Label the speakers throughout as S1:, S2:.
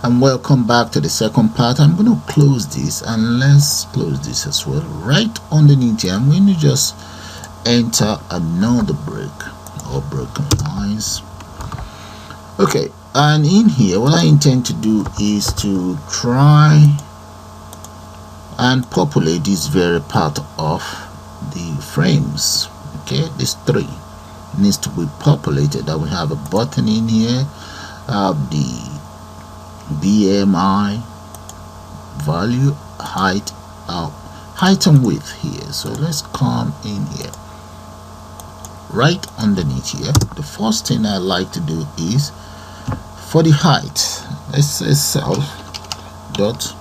S1: And welcome back to the second part. I'm going to close this, and let's close this as well. Right underneath here, I'm going to just enter another break or broken lines. Okay, and in here what I intend to do is to try and populate this very part of the frames. Okay, this 3 needs to be populated. That we have a button in here, the BMI value, height and width here. So let's come in here. Right underneath here, the first thing I like to do is for the height, let's say self dot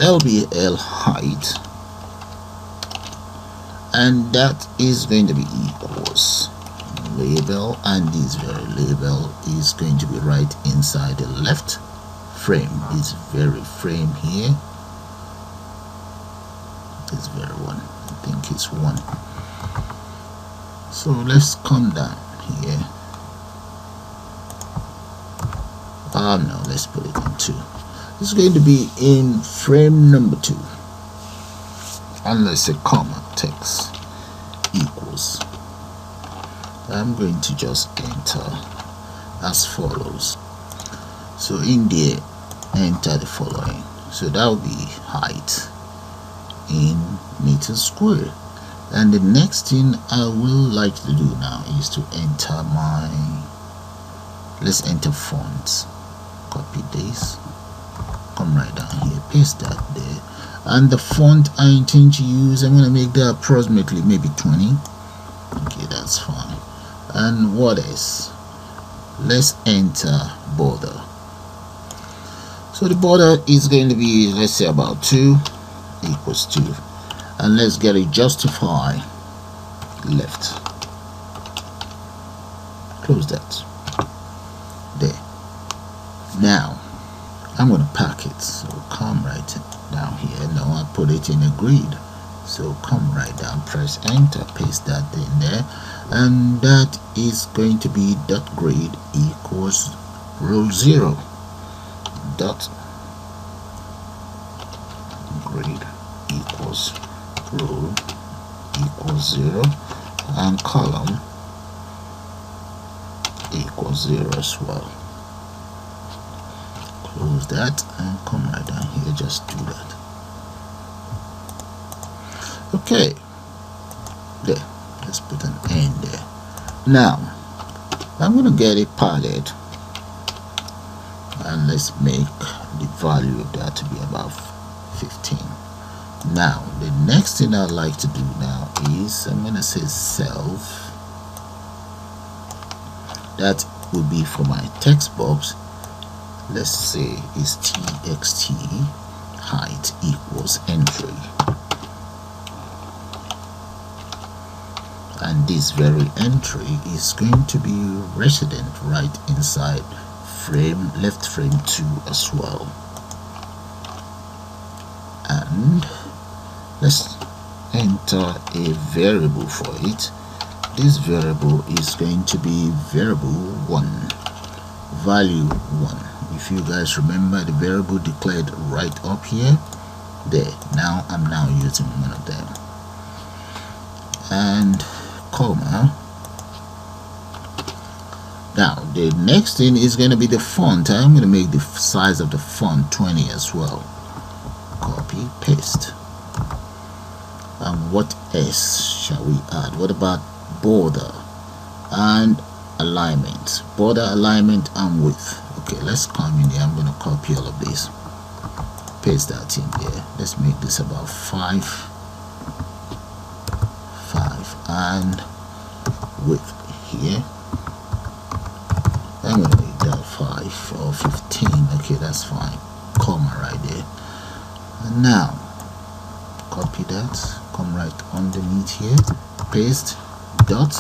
S1: LBL height, and that is going to be equals label, and this very label is going to be right inside the left frame. This very frame here, this very one, I think it's 1. So let's come down here. No, let's put it in 2. It's going to be in frame number 2, and let's say comma text equals. I'm going to just enter as follows. So in there, enter the following. So that will be height in meters square. And the next thing I will like to do now is to enter let's enter fonts. Copy this, come right down here, paste that there, and the font I intend to use, I'm going to make that approximately maybe 20. Okay, that's fine. And what else? Let's enter border. So the border is going to be, let's say, about 2 equals 2, and let's get it justify left. Close that there. Now I'm going to pack it, so come right down here. Now I put it in a grid, so come right down, press enter, paste that in there, and that is going to be dot grid equals row 0 dot grid equals row equals 0, and column equals 0 as well. Close that and come right down here, just do that. Okay, there, let's put an end there. Now I'm going to get it padded, and let's make the value of that to be about 15. Now the next thing I'd like to do now is I'm going to say self, that would be for my text box, let's say is txt height equals entry, and this very entry is going to be resident right inside frame left frame 2 as well. And let's enter a variable for it. This variable is going to be variable 1, value 1. If you guys remember the variable declared right up here, there. Now I'm now using one of them, and comma. Now the next thing is going to be the font. I'm going to make the size of the font 20 as well. Copy, paste. And what else shall we add? What about border and alignment? Border, alignment, and width. Okay, let's come in here. I'm going to copy all of this, paste that in there. Let's make this about 5, and width here, I'm going to make that 5 or 15. Okay, that's fine. Comma right there. And now copy that, come right underneath here, paste, dot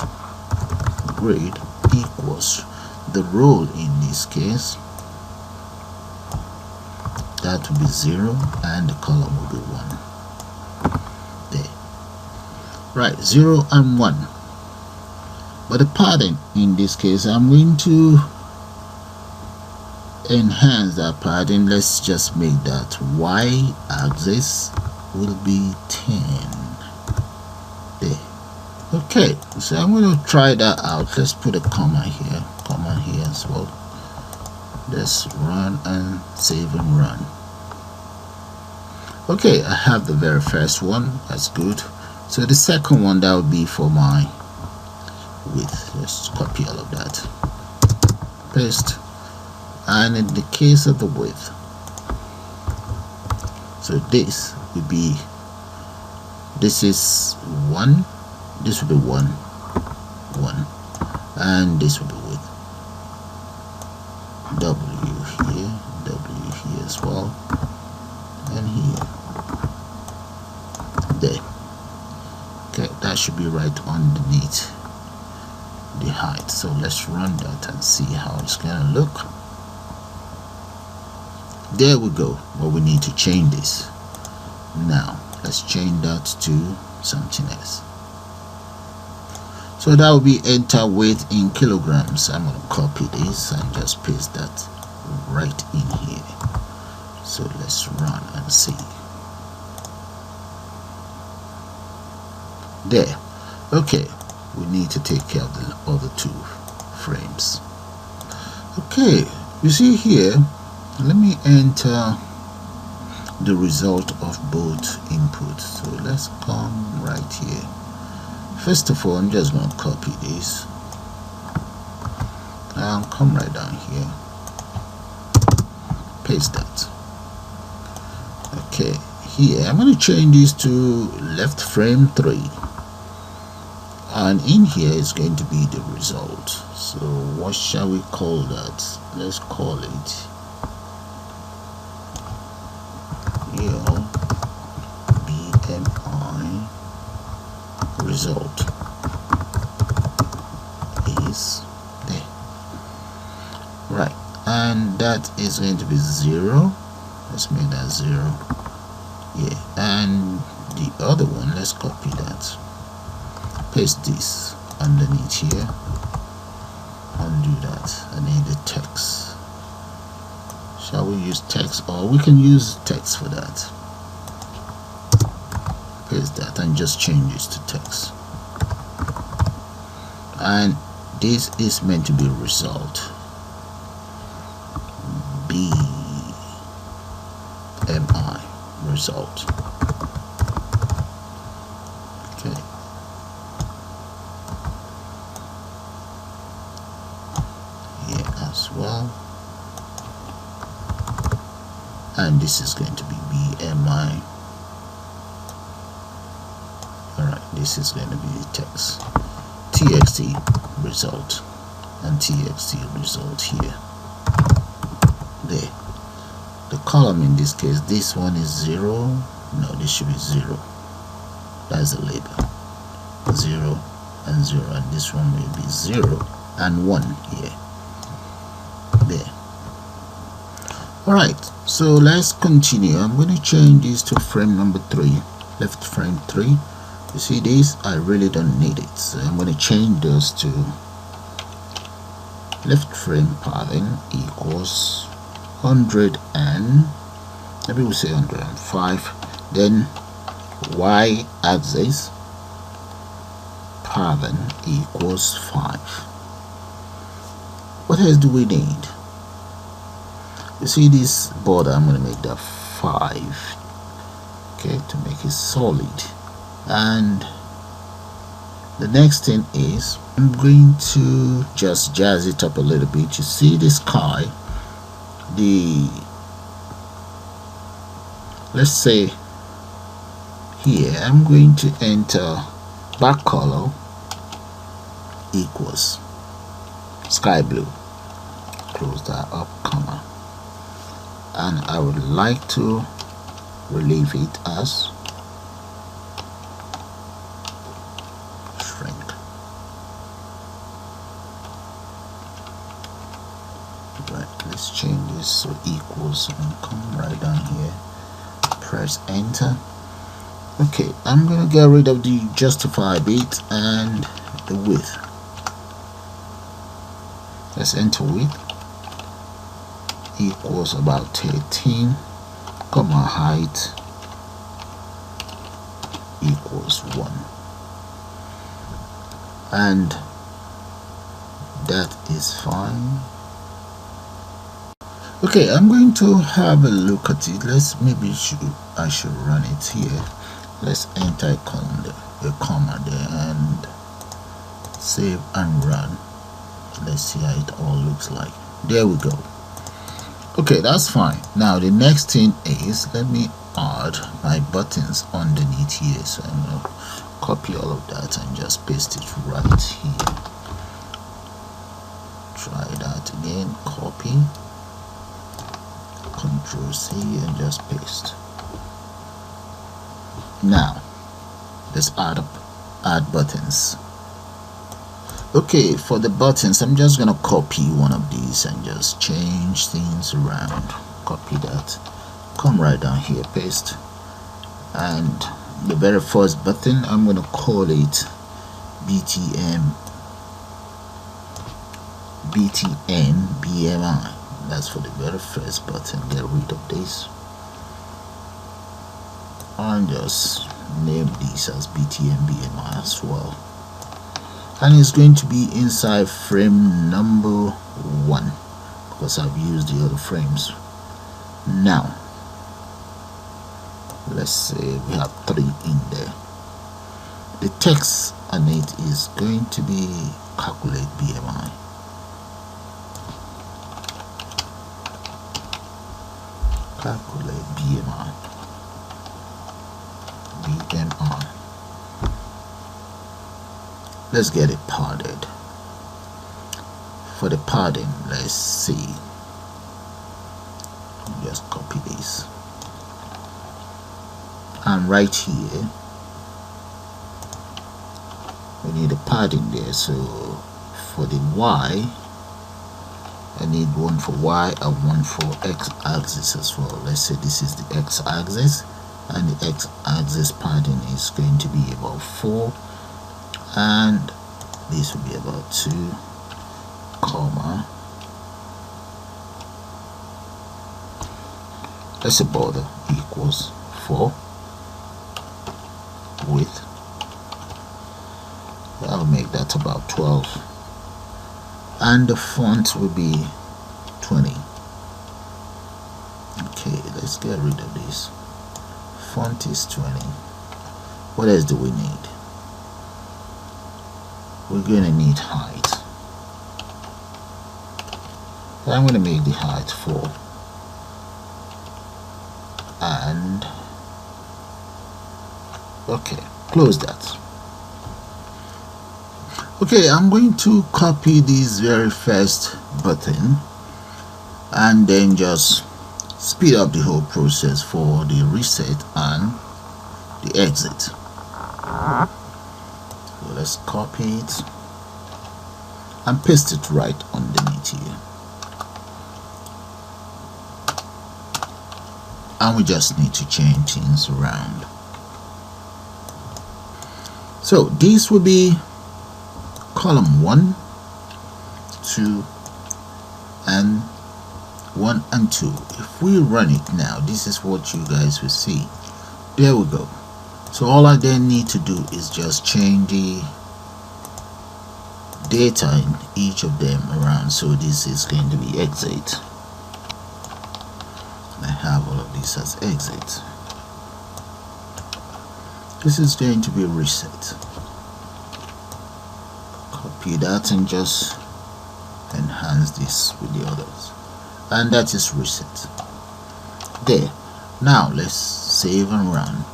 S1: grade equals the row, in this case that will be 0, and the column will be 1 there. Right, 0 and 1. But the pattern in this case, I'm going to enhance that padding, let's just make that y axis will be 10 there. Okay, so I'm going to try that out. Let's put a comma here as well. Let's run and save and run. Okay, I have the very first one. That's good. So the second one, that would be for my width. Let's copy all of that, paste, and in the case of the width, so this would be, this is 1, this would be 1, and this would be width. W here as well, and here, there. Okay, that should be right underneath the height. So let's run that and see how it's gonna look. There we go. But we need to change this. Now let's change that to something else. So that will be enter weight in kilograms. I'm going to copy this and just paste that right in here. So let's run and see. There. Okay, we need to take care of the other 2 frames. Okay, you see here, let me enter the result of both inputs. So let's come right here. First of all, I'm just going to copy this and come right down here, paste that. Okay, here I'm going to change this to left frame 3, and in here is going to be the result. So what shall we call that? Let's call it BMI result is there, right? And that is going to be 0. Let's make that 0. Yeah, and the other one, let's copy that, paste this underneath here, undo that. I need the text. Shall we use text, or we can use text for that? Paste that and just change this to text. And this is meant to be result BMI result. Okay, here as well, and this is going to be BMI. Alright, this is going to be the text, TXT result, and TXT result here. There. The column in this case, this one is 0. No, this should be 0. That's the label. 0 and 0, and this one will be 0 and 1 here. There. Alright, so let's continue. I'm going to change this to frame number 3, left frame 3. You see this, I really don't need it, so I'm going to change those to left frame padding equals 100 and maybe we'll say 105. Then y axis padding equals 5. What else do we need? You see this border, I'm going to make that 5, okay, to make it solid. And the next thing is I'm going to just jazz it up a little bit. You see the sky, let's say here I'm going to enter back color equals sky blue, close that up, comma, and I would like to relieve it as shrink. Right, let's change this so equals, and come right down here, press enter. Okay, I'm gonna get rid of the justify bit and the width. Let's enter width. equals about 13, comma height equals 1, and that is fine. Okay, I'm going to have a look at it. I should run it here. Let's enter a comma there, and save and run. Let's see how it all looks like. There we go. Okay, that's fine. Now the next thing is, let me add my buttons underneath here. So I'm going to copy all of that and just paste it right here. Try that again. Copy, Control C, and just paste. Now let's add buttons. Okay, for the buttons, I'm just gonna copy one of these and just change things around. Copy that, come right down here, paste, and the very first button, I'm gonna call it BTN BMI. That's for the very first button. Get rid of this and just name this as BTN BMI as well, and it's going to be inside frame number 1 because I've used the other frames. Now let's say we have 3 in there. The text on it is going to be calculate BMI. Calculate BMI. Let's get it padded. For the padding, let's see. Just copy this. And right here, we need a padding there. So for the Y, I need one for Y and one for X axis as well. Let's say this is the X axis, and the X axis padding is going to be about 4, and this will be about 2, comma, let's say border equals 4, width, I'll make that about 12, and the font will be 20. Okay, let's get rid of this. Font is 20. What else do we need? We're going to need height. I'm going to make the height 4, and okay, close that. Okay, I'm going to copy this very first button and then just speed up the whole process for the reset and the exit. So let's copy it and paste it right underneath here, and we just need to change things around. So this will be column 1, 2, and 1 and 2. If we run it now, this is what you guys will see. There we go. So all I then need to do is just change the data in each of them around. So this is going to be exit. I have all of this as exit. This is going to be reset. Copy that and just enhance this with the others, and that is reset. There. Now let's save and run.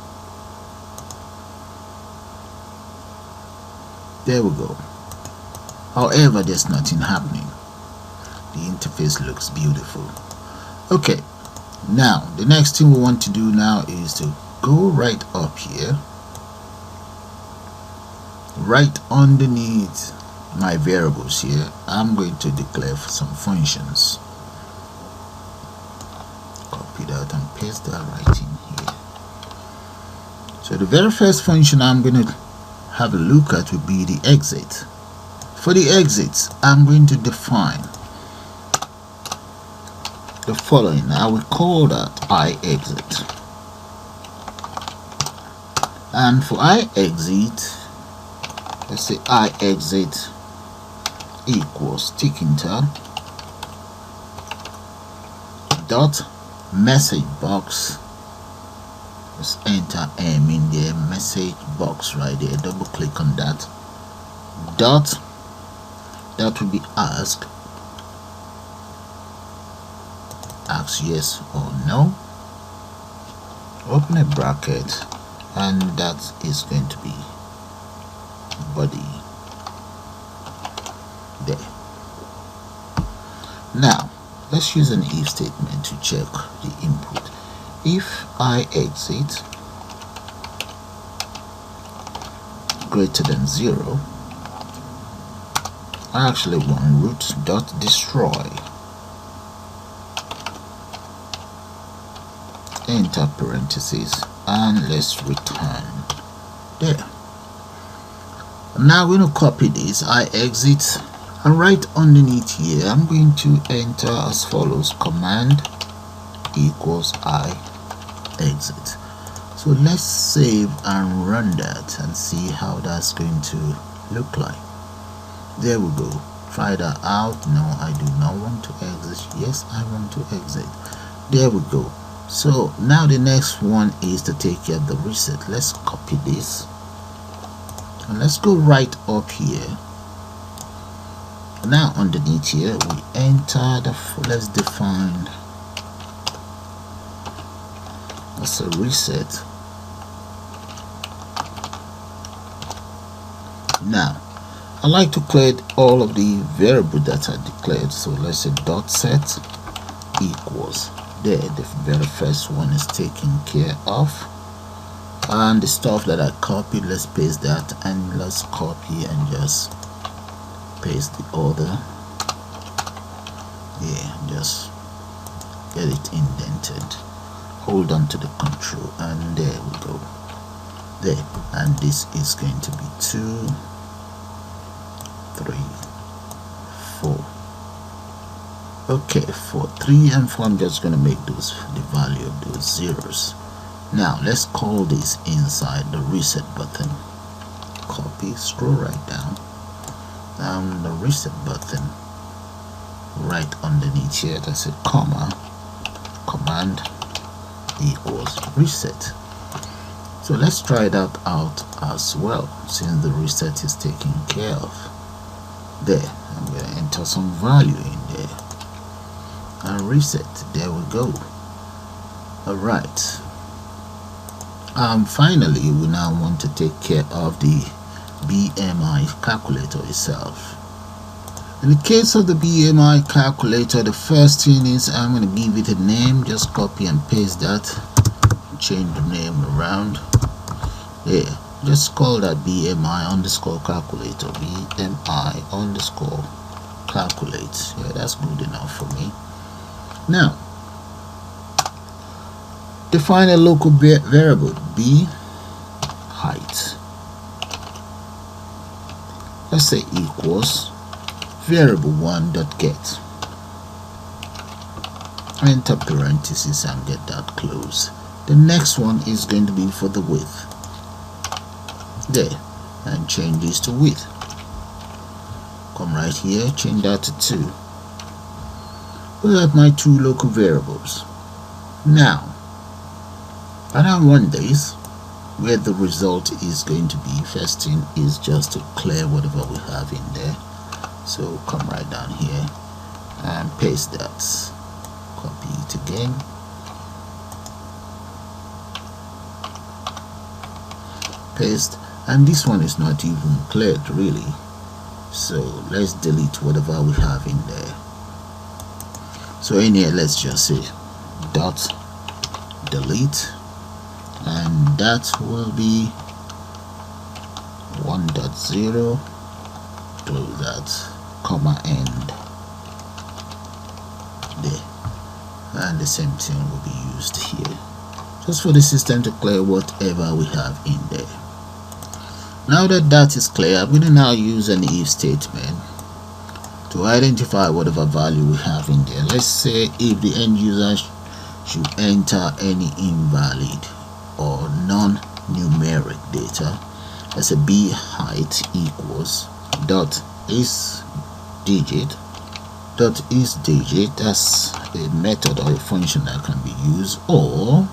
S1: There we go. However, there's nothing happening. The interface looks beautiful. Okay, now the next thing we want to do now is to go right up here, right underneath my variables here. I'm going to declare some functions. Copy that and paste that right in here. So the very first function I'm going to have a look at will be the exit. For the exits, I'm going to define the following. I will call that I exit, and for I exit, let's say I exit equals tick enter dot message box. Let's enter M in the message box right there, double click on that dot, that will be ask yes or no, open a bracket, and that is going to be body there. Now let's use an if statement to check the input. If I exit greater than 0, I actually want root dot destroy, enter parentheses, and let's return there. Now we're going to copy this I exit, and right underneath here I'm going to enter as follows: command equals I exit. So let's save and run that and see how that's going to look like. There we go. Try that out. No, I do not want to exit. Yes, I want to exit. There we go. So now the next one is to take care of the reset. Let's copy this and let's go right up here. Now underneath here we enter the, let's define as a reset. Now I like to clear all of the variables that are declared, so let's say dot set equals there, the very first one is taken care of, and the stuff that I copied, let's paste that, and let's copy and just paste the other. Yeah, just get it indented, hold on to the control, and there we go there. And this is going to be 2, 3, 4. Okay, for 3 and 4 I'm just going to make those the value of those zeros. Now let's call this inside the reset button. Copy, scroll right down, the reset button right underneath here, that's a comma, command equals reset. So let's try that out as well, since the reset is taken care of. There, I'm going to enter some value in there and reset. There we go. Alright, finally we now want to take care of the BMI calculator itself. In the case of the BMI calculator, the first thing is I'm going to give it a name. Just copy and paste that, change the name around there. Just call that BMI underscore calculator, BMI underscore calculate. Yeah, that's good enough for me. Now define a local variable, b height, let's say equals variable 1 dot get, enter parentheses and get that close. The next one is going to be for the width there, and change this to width. Come right here, change that to 2. Those are my 2 local variables. Now I don't want this where the result is going to be. First thing is just to clear whatever we have in there. So come right down here and paste that, copy it again, paste, and this one is not even cleared really, so let's delete whatever we have in there. So in here let's just say dot delete, and that will be 1.0, close that, comma end there, and the same thing will be used here, just for the system to clear whatever we have in there. Now that that is clear, I'm going to now use an if statement to identify whatever value we have in there. Let's say if the end user should enter any invalid or non-numeric data, let's say b height equals dot is digit. Dot is digit, that's a method or a function that can be used, or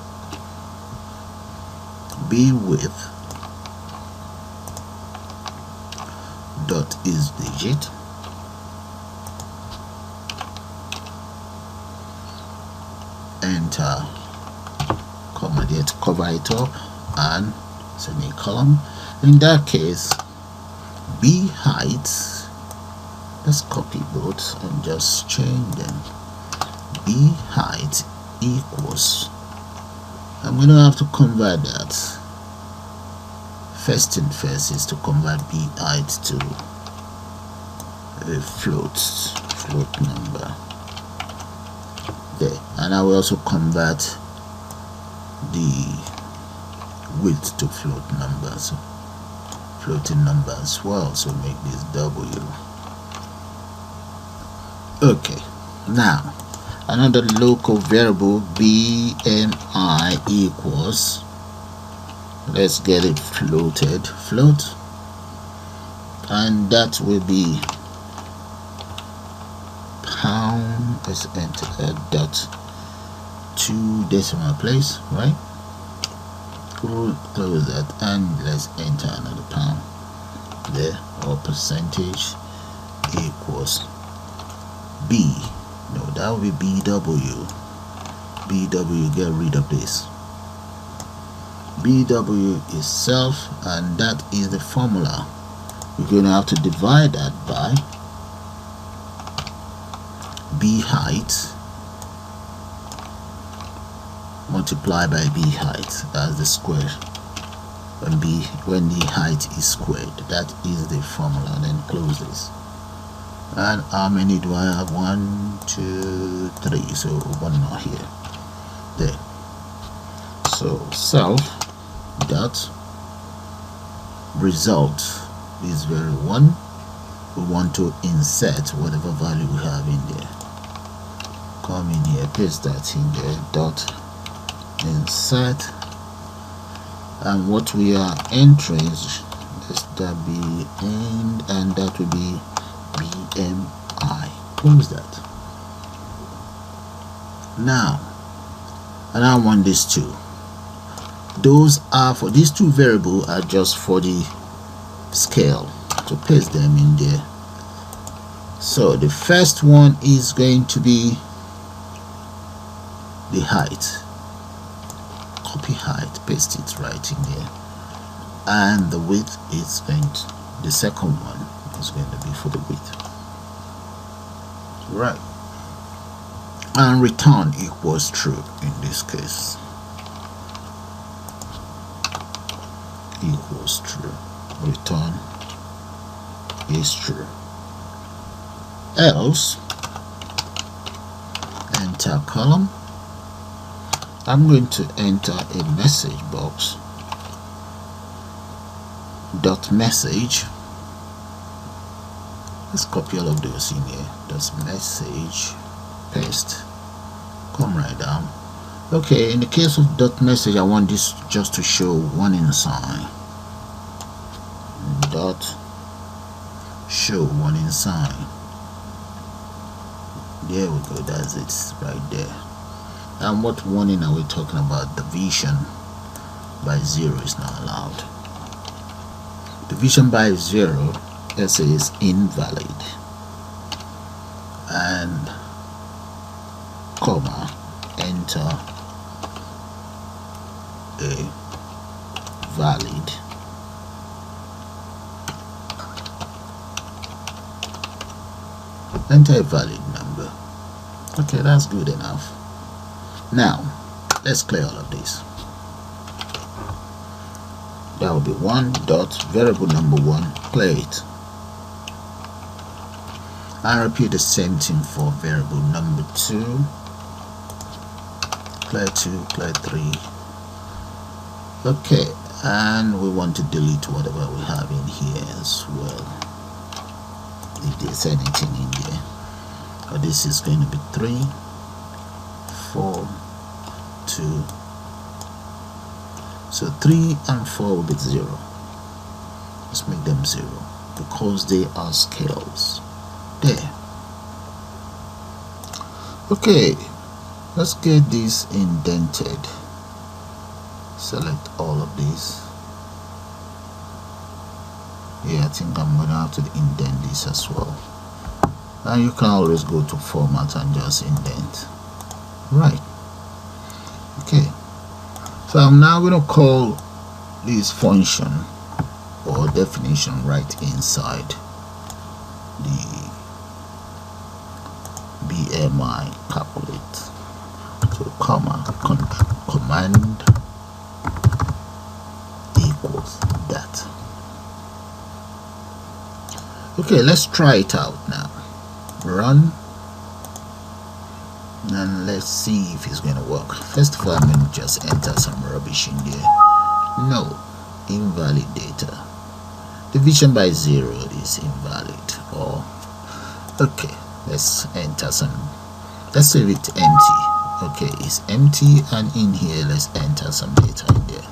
S1: b width dot is digit, enter, comma there to cover it up, and semicolon. In that case, b height, let's copy both and just change them. B height equals, I'm going to have to convert that. First thing first is to convert b height to a float number there, and I will also convert the width to float number, so floating number as well, so make this w. Okay, now another local variable BMI equals, let's get it floated, float, and that will be pound. Let's enter a dot 2 decimal place, right? Close that and let's enter another pound there, or percentage equals b, no, that will be bw, get rid of this, bw is self, and that is the formula. We're going to have to divide that by b height multiplied by b height, that's the square, when the height is squared. That is the formula. And then close this. And how many do I have? 1, 2, 3, so one more here, there. So self dot result is very one. We want to insert whatever value we have in there. Come in here, paste that in there, dot insert, and what we are entering is that be end, and that will be BMI. Close that. Now, and I want these two. Those are for these two variables are just for the scale. So paste them in there. So the first one is going to be the height. Copy height, paste it right in there, and the width is going to, the second one is going to be for the width, right? And return equals true in this case, equals true, return is true, else enter column. I'm going to enter a message box, dot message, let's copy all of those in here, that's message, paste, come right down. Okay, in the case of dot message, I want this just to show warning sign, dot show warning sign, there we go, that's it right there. And what warning are we talking about? Division by 0 is not allowed. Division by 0, let's say, is invalid, and comma, enter a valid, enter a valid number. Okay, that's good enough. Now let's clear all of this. That will be 1 dot variable number 1, clear it, and repeat the same thing for variable number 2, clear 2, clear 3. Okay, and we want to delete whatever we have in here as well. if there's anything in there. But this is going to be 3, 4, 2. So 3 and 4 will be 0. Let's make them 0 because they are scales. There. Okay, let's get this indented. Select all of these. Yeah, I think I'm gonna have to indent this as well. And you can always go to format and just indent. Right. Okay. So I'm now gonna call this function or definition right inside the BMI calculator. So command equals that. Okay, let's try it out now. Run and let's see if it's going to work. First of all, I'm going to just enter some rubbish in there. No, invalid data. Division by 0 is invalid. Or okay, let's enter some. Let's save it empty. Okay, it's empty, and in here let's enter some data in there.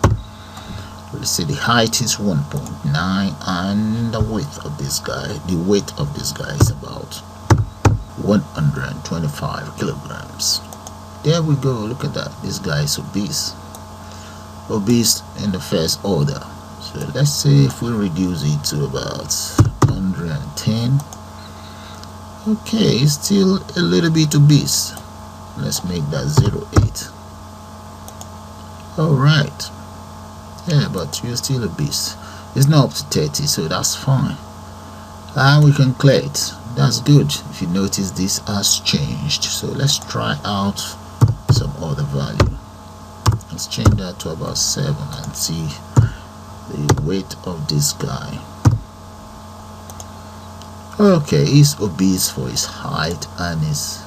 S1: Let's say the height is 1.9 and the width of this guy, the weight of this guy is about 125 kilograms. There we go. Look at that. This guy is obese. Obese in the first order. So let's say if we reduce it to about 110. Okay, it's still a little bit obese. Let's make that 0.8. Alright. Yeah, but you're still obese. It's not up to 30, so that's fine. And we can clear it. That's good. If you notice, this has changed. So let's try out some other value. Let's change that to about 7 and see the weight of this guy. Okay, he's obese for his height and his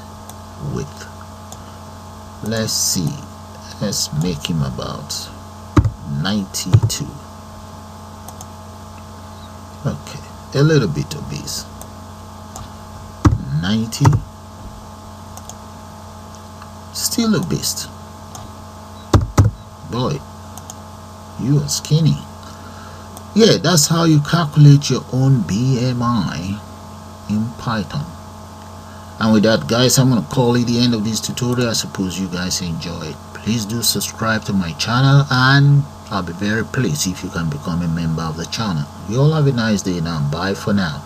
S1: width. Let's see. Let's make him about 92. Okay, a little bit obese. 90. Still obese. Boy, you are skinny. Yeah, that's how you calculate your own BMI in Python. And with that, guys, I'm going to call it the end of this tutorial. I suppose you guys enjoyed. Please do subscribe to my channel, and I'll be very pleased if you can become a member of the channel. You all have a nice day now. Bye for now.